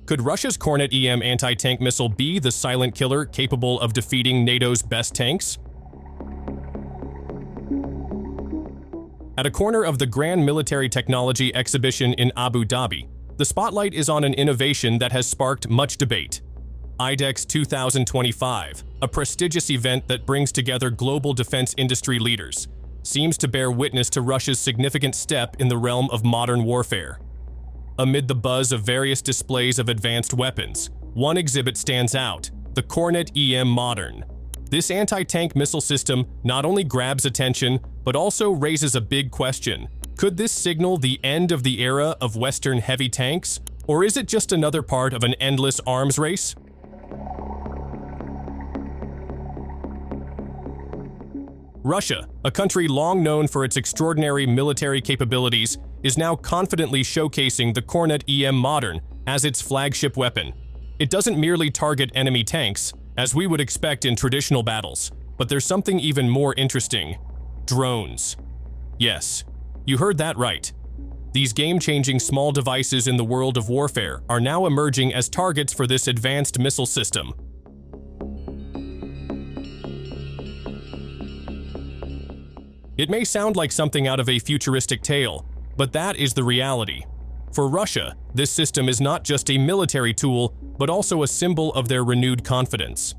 Could Russia's Kornet-EM anti-tank missile be the silent killer capable of defeating NATO's best tanks? At a corner of the Grand Military Technology Exhibition in Abu Dhabi, the spotlight is on an innovation that has sparked much debate. IDEX 2025, a prestigious event that brings together global defense industry leaders, seems to bear witness to Russia's significant step in the realm of modern warfare. Amid the buzz of various displays of advanced weapons, one exhibit stands out: the Kornet-EM Modern. This anti-tank missile system not only grabs attention, but also raises a big question. Could this signal the end of the era of Western heavy tanks, or is it just another part of an endless arms race? Russia, a country long known for its extraordinary military capabilities, is now confidently showcasing the Kornet-EM Modern as its flagship weapon. It doesn't merely target enemy tanks, as we would expect in traditional battles, but there's something even more interesting: drones. Yes, you heard that right. These game-changing small devices in the world of warfare are now emerging as targets for this advanced missile system. It may sound like something out of a futuristic tale, but that is the reality. For Russia, this system is not just a military tool, but also a symbol of their renewed confidence.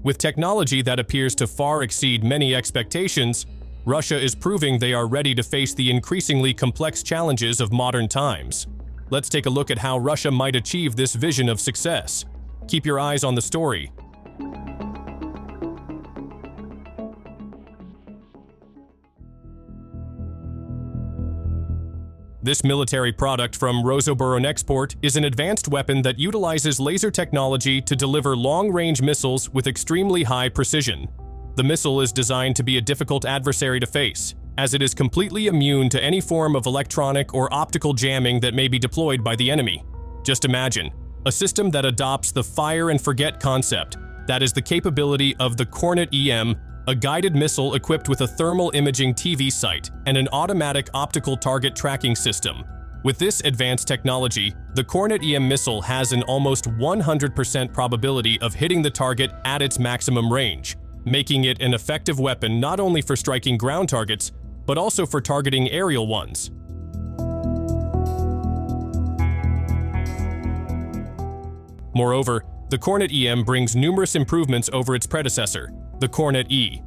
With technology that appears to far exceed many expectations, Russia is proving they are ready to face the increasingly complex challenges of modern times. Let's take a look at how Russia might achieve this vision of success. Keep your eyes on the story. This military product from Rosoboronexport is an advanced weapon that utilizes laser technology to deliver long-range missiles with extremely high precision. The missile is designed to be a difficult adversary to face, as it is completely immune to any form of electronic or optical jamming that may be deployed by the enemy. Just imagine, a system that adopts the fire-and-forget concept. That is the capability of the Kornet-EM, a guided missile equipped with a thermal imaging TV sight and an automatic optical target tracking system. With this advanced technology, the Kornet-EM missile has an almost 100% probability of hitting the target at its maximum range, making it an effective weapon not only for striking ground targets, but also for targeting aerial ones. Moreover, the Kornet-EM brings numerous improvements over its predecessor, the Kornet-E.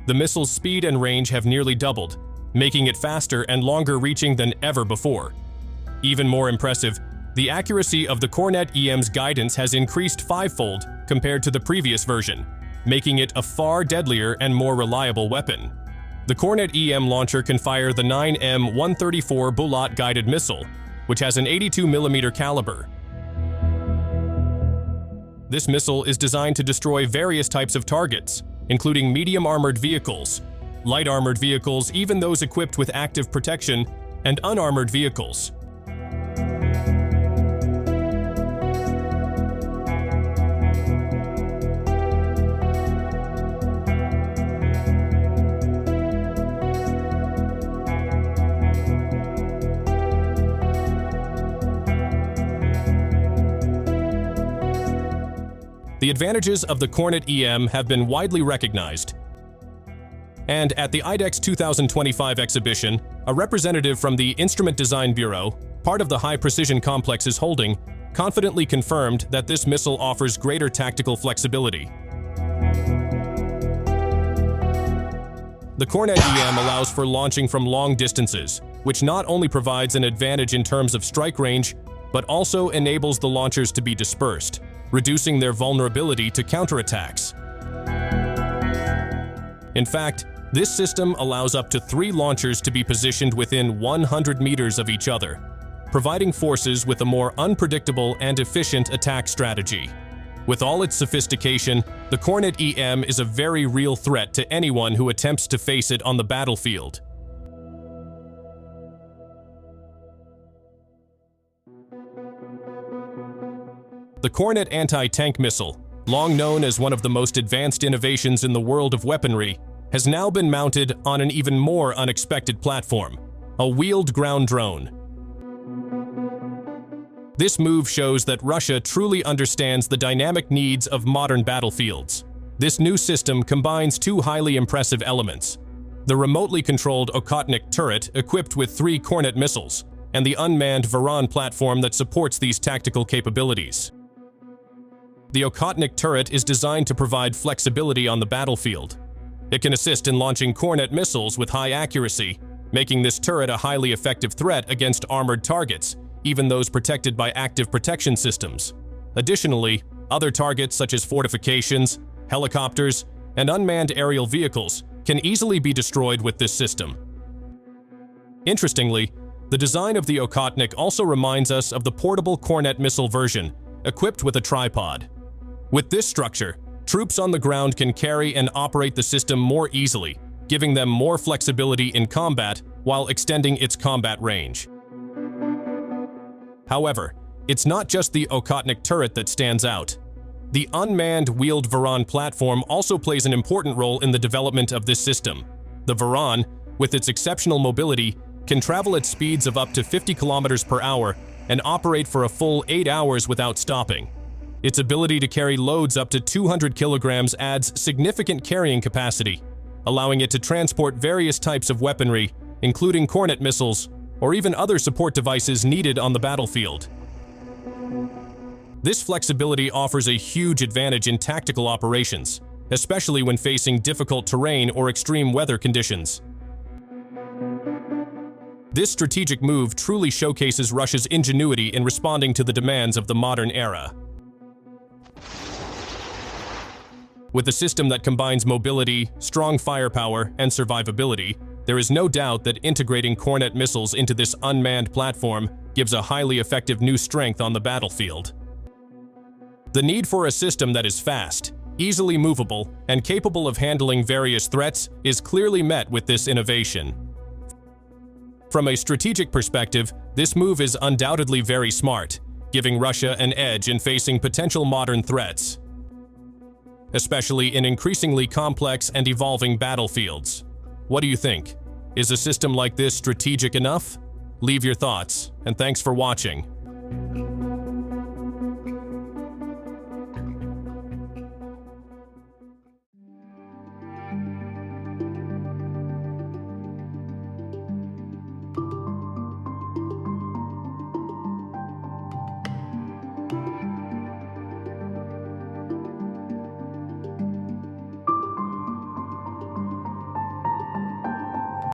The missile's speed and range have nearly doubled, making it faster and longer-reaching than ever before. Even more impressive, the accuracy of the Kornet-EM's guidance has increased fivefold compared to the previous version, making it a far deadlier and more reliable weapon. The Kornet-EM launcher can fire the 9M134 Bulat guided missile, which has an 82mm caliber. This missile is designed to destroy various types of targets, including medium armored vehicles, light armored vehicles, even those equipped with active protection, and unarmored vehicles. The advantages of the Kornet-EM have been widely recognized. And at the IDEX 2025 exhibition, a representative from the Instrument Design Bureau, part of the High Precision Complex's holding, confidently confirmed that this missile offers greater tactical flexibility. The Kornet-EM allows for launching from long distances, which not only provides an advantage in terms of strike range, but also enables the launchers to be dispersed, reducing their vulnerability to counterattacks. In fact, this system allows up to 3 launchers to be positioned within 100 meters of each other, providing forces with a more unpredictable and efficient attack strategy. With all its sophistication, the Kornet-EM is a very real threat to anyone who attempts to face it on the battlefield. The Kornet anti-tank missile, long known as one of the most advanced innovations in the world of weaponry, has now been mounted on an even more unexpected platform, a wheeled ground drone. This move shows that Russia truly understands the dynamic needs of modern battlefields. This new system combines two highly impressive elements: the remotely controlled Okhotnik turret equipped with 3 Kornet missiles, and the unmanned Varan platform that supports these tactical capabilities. The Okhotnik turret is designed to provide flexibility on the battlefield. It can assist in launching Kornet missiles with high accuracy, making this turret a highly effective threat against armored targets, even those protected by active protection systems. Additionally, other targets such as fortifications, helicopters, and unmanned aerial vehicles can easily be destroyed with this system. Interestingly, the design of the Okhotnik also reminds us of the portable Kornet missile version, equipped with a tripod. With this structure, troops on the ground can carry and operate the system more easily, giving them more flexibility in combat while extending its combat range. However, it's not just the Okhotnik turret that stands out. The unmanned wheeled Varan platform also plays an important role in the development of this system. The Varan, with its exceptional mobility, can travel at speeds of up to 50 kilometers per hour and operate for a full 8 hours without stopping. Its ability to carry loads up to 200 kilograms adds significant carrying capacity, allowing it to transport various types of weaponry, including Kornet missiles, or even other support devices needed on the battlefield. This flexibility offers a huge advantage in tactical operations, especially when facing difficult terrain or extreme weather conditions. This strategic move truly showcases Russia's ingenuity in responding to the demands of the modern era. With a system that combines mobility, strong firepower, and survivability, there is no doubt that integrating Kornet missiles into this unmanned platform gives a highly effective new strength on the battlefield. The need for a system that is fast, easily movable, and capable of handling various threats is clearly met with this innovation. From a strategic perspective, this move is undoubtedly very smart, giving Russia an edge in facing potential modern threats, especially in increasingly complex and evolving battlefields. What do you think? Is a system like this strategic enough? Leave your thoughts, and thanks for watching.